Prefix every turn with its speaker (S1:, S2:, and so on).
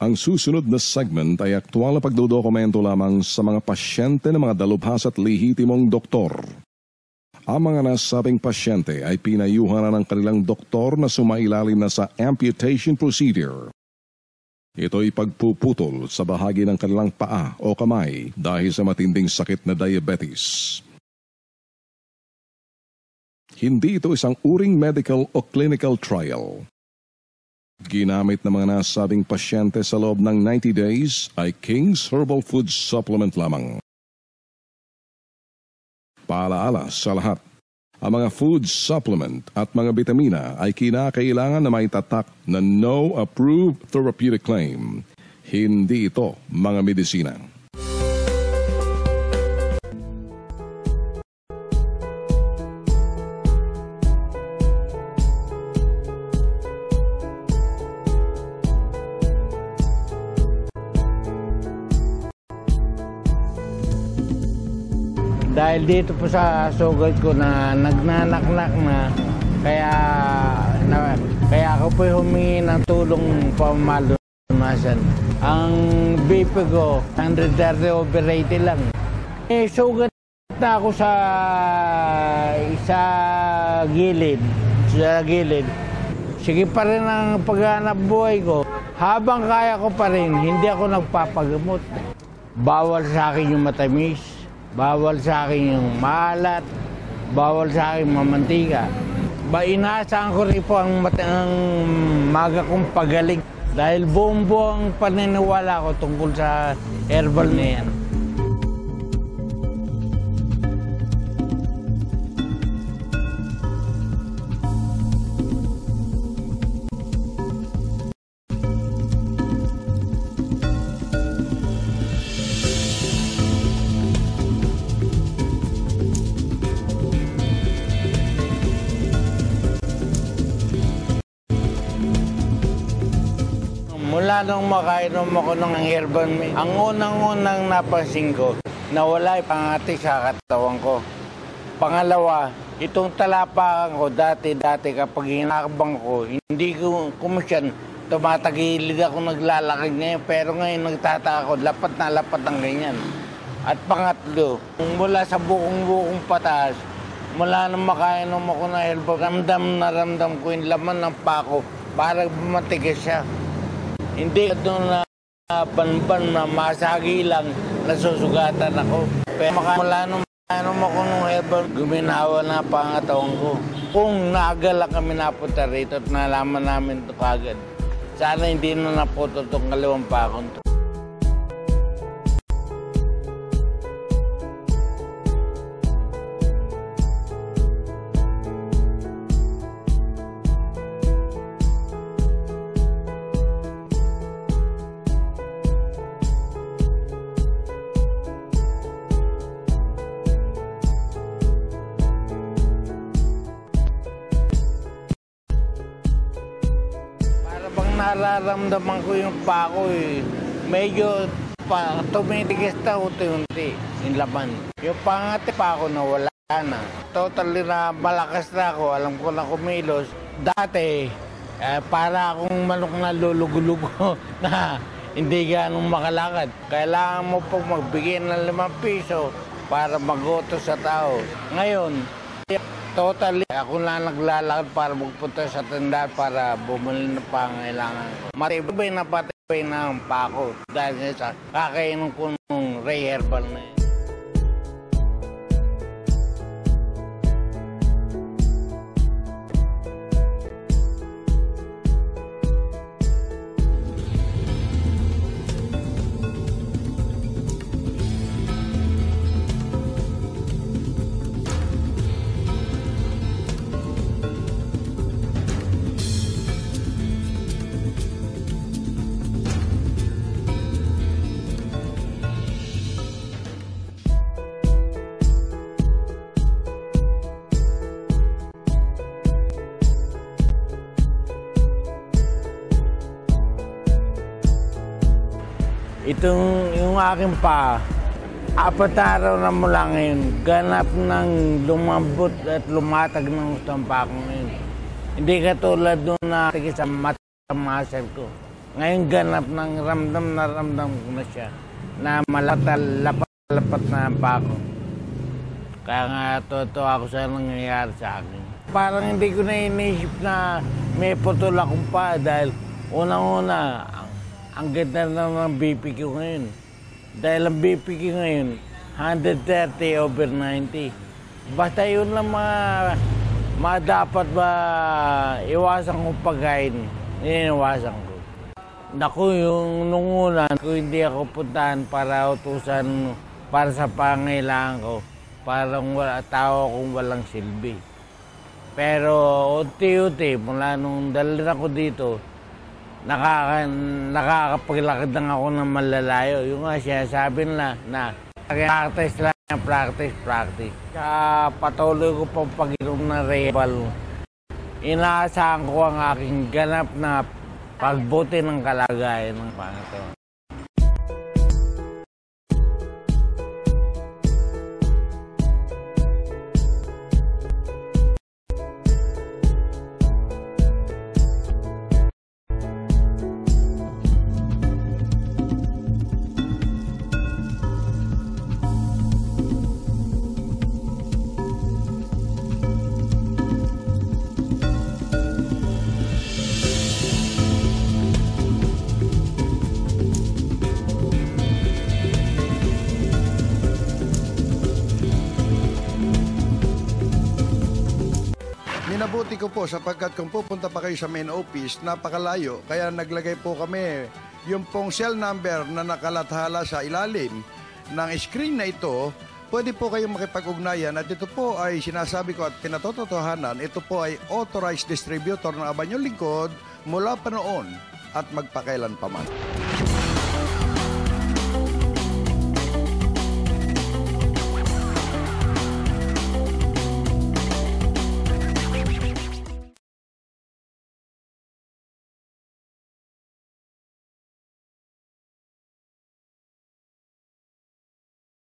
S1: Ang susunod na segment ay aktual na pagdodokumento lamang sa mga pasyente ng mga dalubhas at lehitimong doktor. Ang mga nasabing pasyente ay pinayuhan na ng kanilang doktor na sumailalim na sa amputation procedure. Ito'y pagpuputol sa bahagi ng kanilang paa o kamay dahil sa matinding sakit na diabetes. Hindi ito isang uring medical o clinical trial. Ginamit ng mga nasabing pasyente sa loob ng 90 days ay King's Herbal Food Supplement lamang. Paalaala sa lahat, ang mga food supplement at mga bitamina ay kinakailangan na may tatak na no approved therapeutic claim. Hindi ito mga medisina.
S2: Dahil dito po sa sugat ko na nagnanaknak na, kaya ako po humingi ng tulong pamalunasan. Ang BP ko, 130/80 lang. Sugat na ako sa gilid. Sige pa rin ang paghanap buhay ko. Habang kaya ko pa rin, hindi ako nagpapagamot. Bawal sa akin yung matamis. Bawal sa akin yung maalat, bawal sa akin mamantika. Inaasahan ko rin po ang maga kong pagaling dahil buong-buong paniniwala ko tungkol sa herbal na yan. Mula nung makainom ako ng herbal, ang unang-unang napansin ko, nawala yung pangati sa katawan ko. Pangalawa, itong talapakan ko dati kapag hinakbang ko, hindi ko kumusyan, tumatagilid ako naglalakad ngayon, pero ngayon nagtataka ako, lapat na lapat ang ganyan. At pangatlo, mula sa bukong pataas, mula nung makainom ako ng herbal, ramdam ko yung laman ng pako, parang bumatigas siya. Hindi doon na banban na masagi lang, nasusugatan ako. Pero mula nung ako nung herbal, guminawa na pangatawang ko. Kung naaga lang kami napunta rito at nalaman namin ito kagad, sana hindi na naputo itong kalawang pakon to. Nararamdaman ko yung pako medyo tumitigas na unti-unti yung laman. Yung pangati pako na wala na. Totally na malakas na ako, alam ko na kumilos. Dati, para akong manok na lulugo-lugo na hindi ganong makalakad. Kailangan mo pong magbigay ng 5 piso para magoto sa tao. Ngayon, totally, ako lang naglalakad para magpunta sa tindahan para bumili ng pangailangan ko. Matibay na patibay na ang pako dahil sa kakainom ko ng Ray Herbal na yun. Yung aking pa, 4 araw na mula ngayon, ganap ng lumambot at lumatag ng utang pa ako ngayon. Hindi katulad doon na sa mata muscle ko. Ngayon ganap ng ramdam na ramdam ko na siya na lapat na pa ako. Kaya nga totoo ako sa nangyayari sa akin. Parang hindi ko na inisip na may putol akong pa dahil unang-una, ang ganda na ng BP ko ngayon. Dahil ang BP ko ngayon, 130/90. Basta yun lang mga dapat ba iwasan kong pagkain, iniwasan ko. Naku, yung nung una, kung hindi ako puntahan para utusan para sa pangailangan ko, parang tao akong walang silbi. Pero unti-unti, mula nung dalhin ako dito, nakakapaglakad lang ako ng malalayo. Yung nga sinasabi nila na practice lang, practice. Sa patuloy ko pang pag-inom ng Rebal, inaasahan ko ang aking ganap na pagbuti ng kalagayan ng Panginoon.
S3: Minabuti ko po sapagkat kung pupunta pa kayo sa main office, napakalayo. Kaya naglagay po kami yung pong cell number na nakalathala sa ilalim ng screen na ito. Pwede po kayong makipag-ugnayan at ito po ay sinasabi ko at pinatotohanan, ito po ay authorized distributor ng Abanyong Lingkod mula pa noon at magpakailan pa man.